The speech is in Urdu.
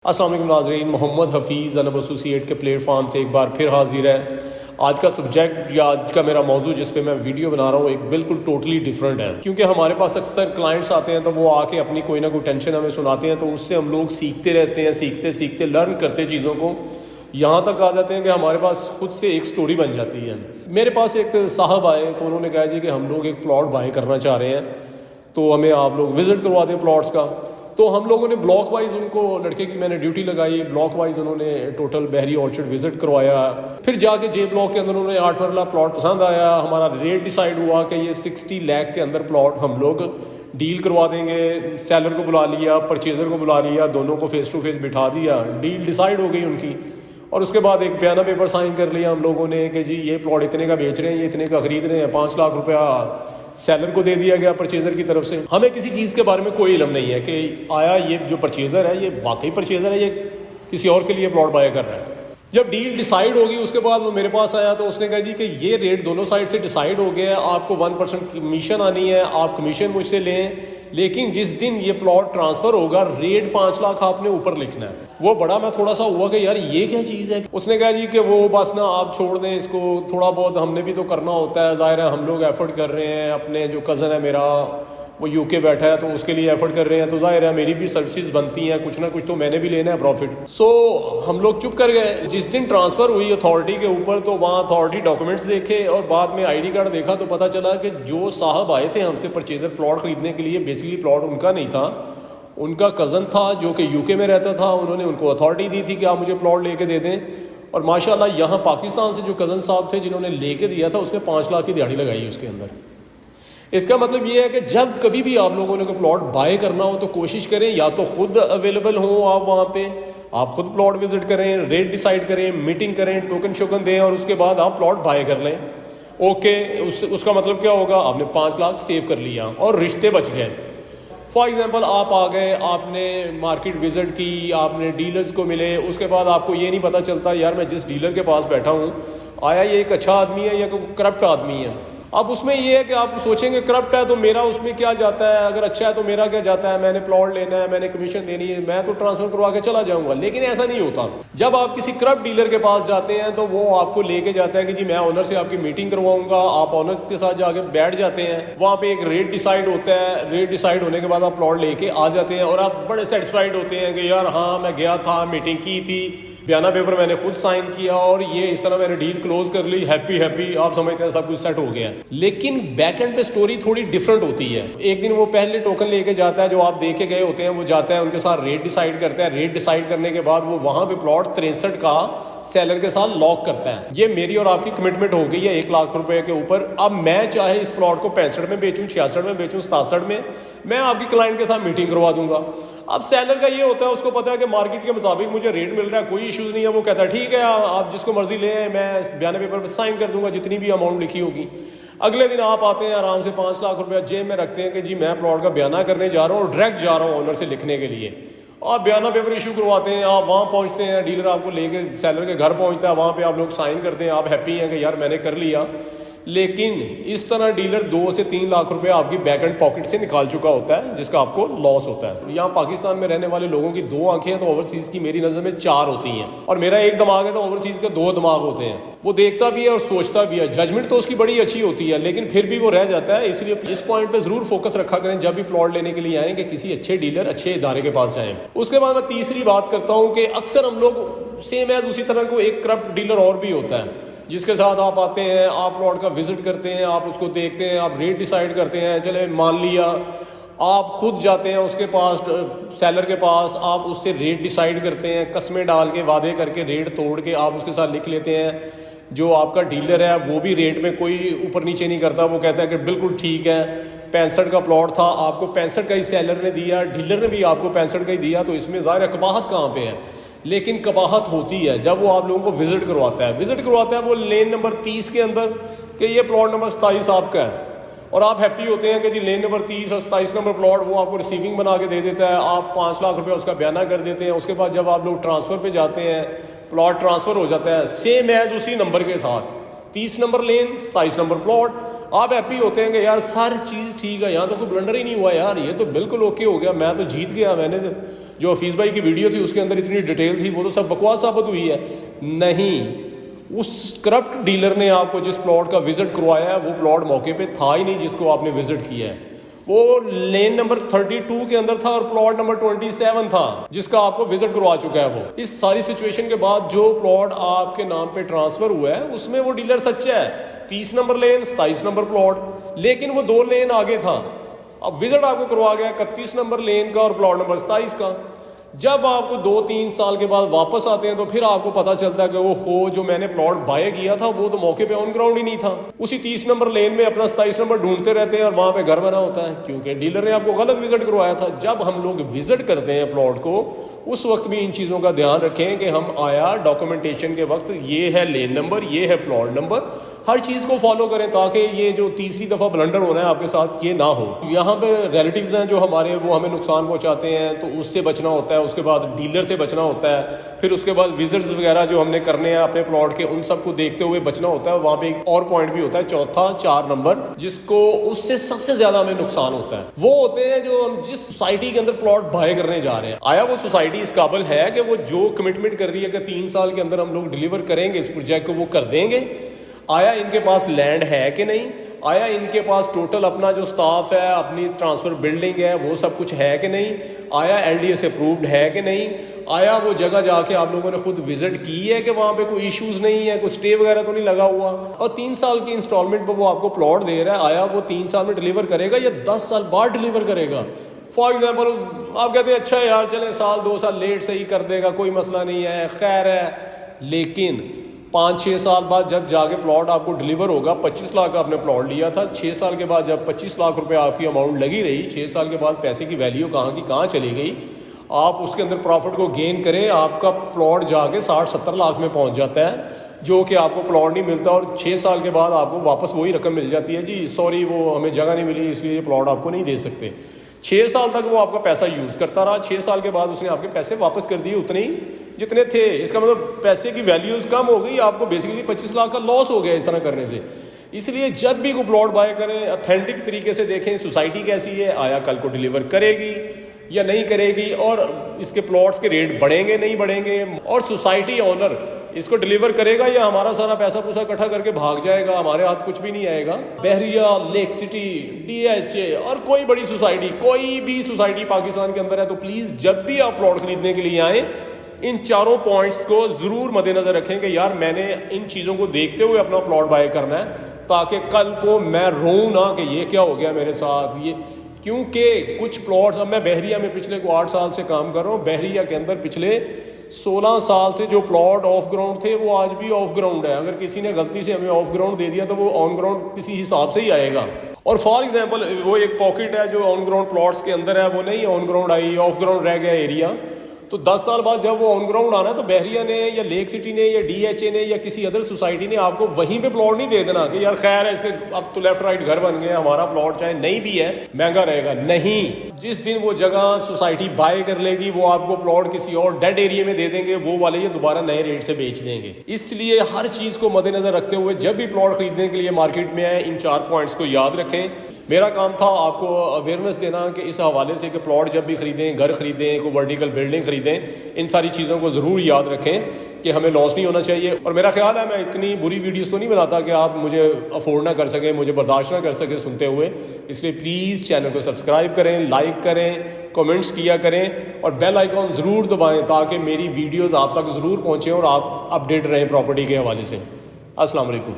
السلام علیکم ناظرین، محمد حفیظ زینب ایسوسی ایٹ کے پلیٹ فارم سے ایک بار پھر حاضر ہے۔ آج کا سبجیکٹ یا آج کا میرا موضوع جس پہ میں ویڈیو بنا رہا ہوں ایک بالکل ٹوٹلی ڈیفرنٹ ہے، کیونکہ ہمارے پاس اکثر کلائنٹس آتے ہیں تو وہ آ کے اپنی کوئی نہ کوئی ٹینشن ہمیں سناتے ہیں، تو اس سے ہم لوگ سیکھتے رہتے ہیں، سیکھتے لرن کرتے چیزوں کو، یہاں تک آ جاتے ہیں کہ ہمارے پاس خود سے ایک سٹوری بن جاتی ہے۔ میرے پاس ایک صاحب آئے تو انہوں نے کہا جی کہ ہم لوگ ایک پلاٹ بائی کرنا چاہ رہے ہیں، تو ہمیں آپ لوگ وزٹ کروا دیں پلاٹس کا۔ تو ہم لوگوں نے بلاک وائز ان کو، لڑکے کی میں نے ڈیوٹی لگائی، بلاک وائز انہوں نے ٹوٹل بحری آرچرڈ وزٹ کروایا، پھر جا کے جے بلاک کے اندر انہوں نے 8 مرلہ پلاٹ پسند آیا، ہمارا ریٹ ڈیسائیڈ ہوا کہ یہ 60 لاکھ کے اندر پلاٹ ہم لوگ ڈیل کروا دیں گے۔ سیلر کو بلا لیا، پرچیزر کو بلا لیا، دونوں کو فیس ٹو فیس بٹھا دیا، ڈیل ڈیسائیڈ ہو گئی ان کی، اور اس کے بعد ایک بیانہ پیپر سائن کر لیا ہم لوگوں نے کہ جی یہ پلاٹ اتنے کا بیچ رہے ہیں، یہ اتنے کا خرید رہے ہیں، 5 لاکھ روپیہ سیلر کو دے دیا گیا پرچیزر کی طرف سے۔ ہمیں کسی چیز کے بارے میں کوئی علم نہیں ہے کہ آیا یہ جو پرچیزر ہے یہ واقعی پرچیزر ہے، یہ کسی اور کے لیے پلاٹ بائی کر رہا ہے۔ جب ڈیل ڈیسائیڈ ہوگی اس کے بعد وہ میرے پاس آیا تو اس نے کہا جی کہ یہ ریٹ دونوں سائڈ سے ڈیسائیڈ ہو گیا ہے، آپ کو 1% کمیشن آنی ہے، آپ کمیشن مجھ سے لیں، لیکن جس دن یہ پلاٹ ٹرانسفر ہوگا ریٹ 5 لاکھ آپ نے اوپر لکھنا ہے۔ وہ بڑا میں تھوڑا سا ہوا کہ یار یہ کیا چیز ہے۔ اس نے کہا جی کہ وہ بس نا آپ چھوڑ دیں اس کو، تھوڑا بہت ہم نے بھی تو کرنا ہوتا ہے، ظاہر ہے ہم لوگ ایفرٹ کر رہے ہیں، اپنے جو کزن ہے میرا وہ یو کے بیٹھا ہے تو اس کے لیے ایفرٹ کر رہے ہیں، تو ظاہر ہے میری بھی سروسز بنتی ہیں، کچھ نہ کچھ تو میں نے بھی لینا ہے پروفٹ۔ سو ہم لوگ چپ کر گئے۔ جس دن ٹرانسفر ہوئی اتھارٹی کے اوپر تو وہاں اتھارٹی ڈاکومنٹس دیکھے اور بعد میں آئی ڈی کارڈ دیکھا تو پتہ چلا کہ جو صاحب آئے تھے ہم سے پرچیزر پلاٹ خریدنے کے لیے، بیسیکلی پلاٹ ان کا نہیں تھا، ان کا کزن تھا جو کہ یو کے میں رہتا تھا، انہوں نے ان کو اتھارٹی دی تھی کہ آپ مجھے پلاٹ لے کے دے دیں، اور ماشاءاللہ یہاں پاکستان سے جو کزن صاحب تھے جنہوں نے لے کے دیا تھا اس نے 5 لاکھ کی دیہڑی لگائی اس کے اندر۔ اس کا مطلب یہ ہے کہ جب کبھی بھی آپ لوگوں نے کوئی پلاٹ بائی کرنا ہو تو کوشش کریں یا تو خود اویلیبل ہوں آپ وہاں پہ، آپ خود پلاٹ وزٹ کریں، ریٹ ڈیسائیڈ کریں، میٹنگ کریں، ٹوکن شوکن دیں، اور اس کے بعد آپ پلاٹ بائی کر لیں۔ اوکے، اس کا مطلب کیا ہوگا، آپ نے 5 لاکھ سیو کر لیا اور رشتے بچ گئے۔ فار ایگزامپل آپ آ گئے، آپ نے مارکیٹ وزٹ کی، آپ نے ڈیلرز کو ملے، اس کے بعد آپ کو یہ نہیں پتہ چلتا یار میں جس ڈیلر کے پاس بیٹھا ہوں آیا یہ ایک اچھا آدمی ہے یا کوئی کرپٹ آدمی ہے۔ اب اس میں یہ ہے کہ آپ سوچیں گے کرپٹ ہے تو میرا اس میں کیا جاتا ہے، اگر اچھا ہے تو میرا کیا جاتا ہے، میں نے پلاٹ لینا ہے، میں نے کمیشن دینی ہے، میں تو ٹرانسفر کروا کے چلا جاؤں گا۔ لیکن ایسا نہیں ہوتا۔ جب آپ کسی کرپٹ ڈیلر کے پاس جاتے ہیں تو وہ آپ کو لے کے جاتا ہے کہ جی میں آنر سے آپ کی میٹنگ کرواؤں گا، آپ آنرس کے ساتھ جا کے بیٹھ جاتے ہیں، وہاں پہ ایک ریٹ ڈیسائیڈ ہوتا ہے، ریٹ ڈیسائیڈ ہونے کے بعد آپ پلاٹ لے کے آ جاتے ہیں اور آپ بڑے سیٹسفائیڈ ہوتے ہیں کہ یار ہاں میں گیا تھا، میٹنگ کی تھی، بیانہ پیپر میں نے خود سائن کیا اور یہ اس طرح میں نے ڈیل کلوز کر لی، ہیپی، آپ سمجھتے ہیں سب کچھ سیٹ ہو گیا۔ لیکن بیک اینڈ پہ سٹوری تھوڑی ڈیفرنٹ ہوتی ہے۔ ایک دن وہ پہلے ٹوکن لے کے جاتا ہے جو آپ دے کے گئے ہوتے ہیں، وہ جاتا ہے ان کے ساتھ ریٹ ڈیسائیڈ کرتا ہے، ریٹ ڈیسائیڈ کرنے کے بعد وہ وہاں پہ پلاٹ 63 کا سیلر کے ساتھ لاک کرتا ہے۔ یہ میری اور آپ کی کمٹمنٹ ہو گئی ہے 1 لاکھ روپے کے اوپر۔ اب میں چاہے اس پلاٹ کو 65 میں بیچوں، 66 میں بیچوں، 67 میں آپ کی کلائنٹ کے ساتھ میٹنگ کروا دوں گا۔ اب سیلر کا یہ ہوتا ہے، اس کو پتا ہے کہ مارکیٹ کے مطابق مجھے ریٹ مل رہا ہے، کوئی ایشوز نہیں ہے، وہ کہتا ہے ٹھیک ہے آپ جس کو مرضی لیں، میں بیانہ پیپر پہ سائن کر دوں گا جتنی بھی اماؤنٹ لکھی ہوگی۔ اگلے دن آپ آتے ہیں آرام سے 5 لاکھ روپیہ جیب میں رکھتے ہیں کہ جی میں پلاٹ کا بیانہ کرنے جا رہا ہوں اور ڈائریکٹ جا رہا ہوں آنر سے لکھنے کے لیے۔ آپ بیانہ پیپر ایشو کرواتے ہیں، آپ وہاں پہنچتے ہیں، ڈیلر آپ کو لے کے سیلر کے گھر پہنچتا ہے، وہاں پہ آپ لوگ سائن کرتے ہیں، آپ ہیپی ہیں کہ یار میں نے کر لیا۔ لیکن اس طرح ڈیلر 2 سے 3 لاکھ روپے آپ کی بیک اینڈ پاکٹ سے نکال چکا ہوتا ہے، جس کا آپ کو لاس ہوتا ہے۔ یہاں پاکستان میں رہنے والے لوگوں کی 2 آنکھیں ہیں تو اوورسیز کی میری نظر میں 4 ہوتی ہیں، اور میرا ایک دماغ ہے تو اوورسیز کے 2 دماغ ہوتے ہیں۔ وہ دیکھتا بھی ہے اور سوچتا بھی ہے، ججمنٹ تو اس کی بڑی اچھی ہوتی ہے لیکن پھر بھی وہ رہ جاتا ہے۔ اس لیے اس پوائنٹ پہ ضرور فوکس رکھا کریں جب بھی پلاٹ لینے کے لیے آئیں کہ کسی اچھے ڈیلر، اچھے ادارے کے پاس جائیں۔ اس کے بعد میں تیسری بات کرتا ہوں کہ اکثر ہم لوگ سیم ایز اسی طرح کو ایک کرپٹ ڈیلر اور بھی ہوتا ہے جس کے ساتھ آپ آتے ہیں، آپ پلاٹ کا وزٹ کرتے ہیں، آپ اس کو دیکھتے ہیں، آپ ریٹ ڈیسائیڈ کرتے ہیں، چلے مان لیا آپ خود جاتے ہیں اس کے پاس، سیلر کے پاس، آپ اس سے ریٹ ڈیسائیڈ کرتے ہیں، قسمیں ڈال کے وعدے کر کے ریٹ توڑ کے آپ اس کے ساتھ لکھ لیتے ہیں۔ جو آپ کا ڈیلر ہے وہ بھی ریٹ میں کوئی اوپر نیچے نہیں کرتا، وہ کہتا ہے کہ بالکل ٹھیک ہے، 65 کا پلاٹ تھا، آپ کو 65 کا ہی سیلر نے دیا، ڈیلر نے بھی آپ کو 65 کا ہی دیا، تو اس میں ظاہر ہے قباحت کہاں پہ ہے؟ لیکن قباحت ہوتی ہے جب وہ آپ لوگوں کو وزٹ کرواتا ہے وہ لین نمبر 30 کے اندر کہ یہ پلاٹ نمبر 27 آپ کا ہے، اور آپ ہیپی ہوتے ہیں کہ جی لین نمبر 30 اور 27 نمبر پلاٹ وہ آپ کو ریسیونگ بنا کے دے دیتا ہے، آپ 5 لاکھ روپے اس کا بیانہ کر دیتے ہیں۔ اس کے بعد جب آپ لوگ ٹرانسفر پہ جاتے ہیں، پلاٹ ٹرانسفر ہو جاتا ہے سیم ایز اسی نمبر کے ساتھ، 30 نمبر لین، 27 نمبر پلاٹ۔ آپ ہیپی ہوتے ہیں کہ یار سر چیز ٹھیک ہے, یہاں تو کوئی بلنڈر ہی نہیں ہوا یار, یہ تو بالکل اوکے ہو گیا, میں تو جیت گیا. میں نے جو حفیظ بھائی کی ویڈیو تھی اس کے اندر اتنی ڈیٹیل تھی, وہ تو سب بکواس ثابت ہوئی ہے. نہیں, اس کرپٹ ڈیلر نے آپ کو جس پلاٹ کا وزٹ کروایا ہے وہ پلاٹ موقع پہ تھا ہی نہیں جس کو آپ نے وزٹ کیا ہے. وہ لین نمبر 32 کے اندر تھا اور پلاٹ نمبر 27 تھا جس کا آپ کو وزٹ کروا چکا ہے. وہ اس ساری سچویشن کے بعد جو پلاٹ آپ کے نام پہ ٹرانسفر ہوا ہے اس میں وہ ڈیلر سچا ہے, 30 نمبر لین 27 نمبر پلاٹ, لیکن وہ 2 لین آگے تھا. اب وزٹ آپ کو کروا گیا 31 نمبر لین کا اور پلاٹ نمبر 27 کا. جب آپ کو 2-3 سال کے بعد واپس آتے ہیں تو پھر آپ کو پتا چلتا ہے کہ وہ ہو جو میں نے پلاٹ بائے کیا تھا وہ تو موقع پہ آن گراؤنڈ ہی نہیں تھا. اسی 30 نمبر لین میں اپنا 27 نمبر ڈھونڈتے رہتے ہیں اور وہاں پہ گھر بنا ہوتا ہے کیونکہ ڈیلر نے آپ کو غلط وزٹ کروایا تھا. جب ہم لوگ وزٹ کرتے ہیں پلاٹ کو اس وقت بھی ان چیزوں کا دھیان رکھیں کہ ہم آیا ڈاکومنٹیشن کے وقت یہ ہے لین نمبر, یہ ہے پلاٹ نمبر, ہر چیز کو فالو کریں تاکہ یہ جو تیسری دفعہ بلنڈر ہونا ہے آپ کے ساتھ یہ نہ ہو. یہاں پہ ریلیٹیوز ہیں جو ہمارے وہ ہمیں نقصان پہنچاتے ہیں تو اس سے بچنا ہوتا ہے, اس کے بعد ڈیلر سے بچنا ہوتا ہے, پھر اس کے بعد وزٹس وغیرہ جو ہم نے کرنے ہیں اپنے پلاٹ کے ان سب کو دیکھتے ہوئے بچنا ہوتا ہے. وہاں پہ ایک اور پوائنٹ بھی ہوتا ہے چوتھا 4 نمبر جس کو اس سے سب سے زیادہ ہمیں نقصان ہوتا ہے. وہ ہوتے ہیں جو ہم جس سوسائٹی کے اندر پلاٹ بائے کرنے جا رہے ہیں, آیا وہ سوسائٹی اس قابل ہے کہ وہ جو کمٹمنٹ کر رہی ہے کہ 3 سال کے اندر ہم لوگ ڈیلیور کریں گے اس پروجیکٹ کو وہ کر دیں گے. آیا ان کے پاس لینڈ ہے کہ نہیں, آیا ان کے پاس ٹوٹل اپنا جو سٹاف ہے اپنی ٹرانسفر بلڈنگ ہے وہ سب کچھ ہے کہ نہیں, آیا LDS اپرووڈ ہے کہ نہیں, آیا وہ جگہ جا کے آپ لوگوں نے خود وزٹ کی ہے کہ وہاں پہ کوئی ایشوز نہیں ہے, کوئی سٹے وغیرہ تو نہیں لگا ہوا, اور 3 سال کی انسٹالمنٹ پہ وہ آپ کو پلاٹ دے رہا ہے, آیا وہ 3 سال میں ڈیلیور کرے گا یا 10 سال بعد ڈیلیور کرے گا. فار ایگزامپل آپ کہتے ہیں اچھا یار چلیں 1-2 سال لیٹ سے ہی کر دے گا کوئی مسئلہ نہیں ہے خیر ہے, لیکن 5-6 سال بعد جب جا کے پلاٹ آپ کو ڈیلیور ہوگا, 25 لاکھ کا آپ نے پلاٹ لیا تھا, 6 سال کے بعد جب 25 لاکھ روپے آپ کی اماؤنٹ لگی رہی, 6 سال کے بعد پیسے کی ویلیو کہاں کی کہاں چلی گئی. آپ اس کے اندر پروفٹ کو گین کریں, آپ کا پلاٹ جا کے 60-70 لاکھ میں پہنچ جاتا ہے جو کہ آپ کو پلاٹ نہیں ملتا, اور 6 سال کے بعد آپ کو واپس وہی رقم مل جاتی ہے, جی سوری وہ ہمیں جگہ نہیں ملی اس لیے یہ پلاٹ آپ کو نہیں دے سکتے. 6 سال تک وہ آپ کا پیسہ یوز کرتا رہا, 6 سال کے بعد اس نے آپ کے پیسے واپس کر دیے اتنے ہی جتنے تھے. اس کا مطلب پیسے کی ویلیوز کم ہو گئی, آپ کو بیسیکلی 25 لاکھ کا لاس ہو گیا اس طرح کرنے سے. اس لیے جب بھی کوئی پلاٹ بائی کریں اتھینٹک طریقے سے دیکھیں سوسائٹی کیسی ہے, آیا کل کو ڈیلیور کرے گی یا نہیں کرے گی, اور اس کے پلاٹس کے ریٹ بڑھیں گے نہیں بڑھیں گے, اور سوسائٹی آنر اس کو ڈیلیور کرے گا یا ہمارا سارا پیسہ پوسا اکٹھا کر کے بھاگ جائے گا, ہمارے ہاتھ کچھ بھی نہیں آئے گا. بحریہ, لیک سٹی, DHA اور کوئی بڑی سوسائٹی, کوئی بھی سوسائٹی پاکستان کے اندر ہے تو پلیز جب بھی آپ پلاٹ خریدنے کے لیے آئیں ان 4 پوائنٹس کو ضرور مد نظر رکھیں کہ یار میں نے ان چیزوں کو دیکھتے ہوئے اپنا پلاٹ بائی کرنا ہے تاکہ کل کو میں روؤں نہ کہ یہ کیا ہو گیا میرے ساتھ. یہ کیونکہ کچھ پلاٹس, اب میں بحریہ میں پچھلے کو 8 سال سے کام کر رہا ہوں, بحریہ کے اندر پچھلے 16 سال سے جو پلاٹ آف گراؤنڈ تھے وہ آج بھی آف گراؤنڈ ہے. اگر کسی نے غلطی سے ہمیں آف گراؤنڈ دے دیا تو وہ آن گراؤنڈ کسی حساب سے ہی آئے گا. اور فار ایگزامپل وہ ایک پاکٹ ہے جو آن گراؤنڈ پلاٹس کے اندر ہے, وہ نہیں on ground I, of ground رہ گیا ایریا, تو 10 سال بعد جب وہ آن گراؤنڈ آنا ہے تو بحریہ نے یا لیک سٹی نے یا DHA نے یا کسی ادر سوسائٹی نے آپ کو وہیں پہ پلاٹ نہیں دے دینا کہ یار خیر ہے اس کے اب تو لیفٹ رائٹ گھر بن گئے, ہمارا پلاٹ چاہے نہیں بھی ہے مہنگا رہے گا. نہیں, جس دن وہ جگہ سوسائٹی بائی کر لے گی وہ آپ کو پلاٹ کسی اور ڈیڈ ایریا میں دے دیں گے, وہ والے یہ دوبارہ نئے ریٹ سے بیچ دیں گے. اس لیے ہر چیز کو مد نظر رکھتے ہوئے جب بھی پلاٹ خریدنے کے لیے مارکیٹ میں آئے ان 4 پوائنٹس کو یاد رکھیں. میرا کام تھا آپ کو اویئرنیس دینا کہ اس حوالے سے کہ پلاٹ جب بھی خریدیں, گھر خریدیں, کوئی ورٹیکل بلڈنگ خریدیں, ان ساری چیزوں کو ضرور یاد رکھیں کہ ہمیں لاس نہیں ہونا چاہیے. اور میرا خیال ہے میں اتنی بری ویڈیوز تو نہیں بناتا کہ آپ مجھے افورڈ نہ کر سکیں, مجھے برداشت نہ کر سکیں سنتے ہوئے. اس لیے پلیز چینل کو سبسکرائب کریں, لائک کریں, کمنٹس کیا کریں اور بیل آئیکن ضرور دبائیں تاکہ میری ویڈیوز آپ تک ضرور پہنچیں اور آپ اپڈیٹ رہیں پراپرٹی کے حوالے سے. السلام علیکم.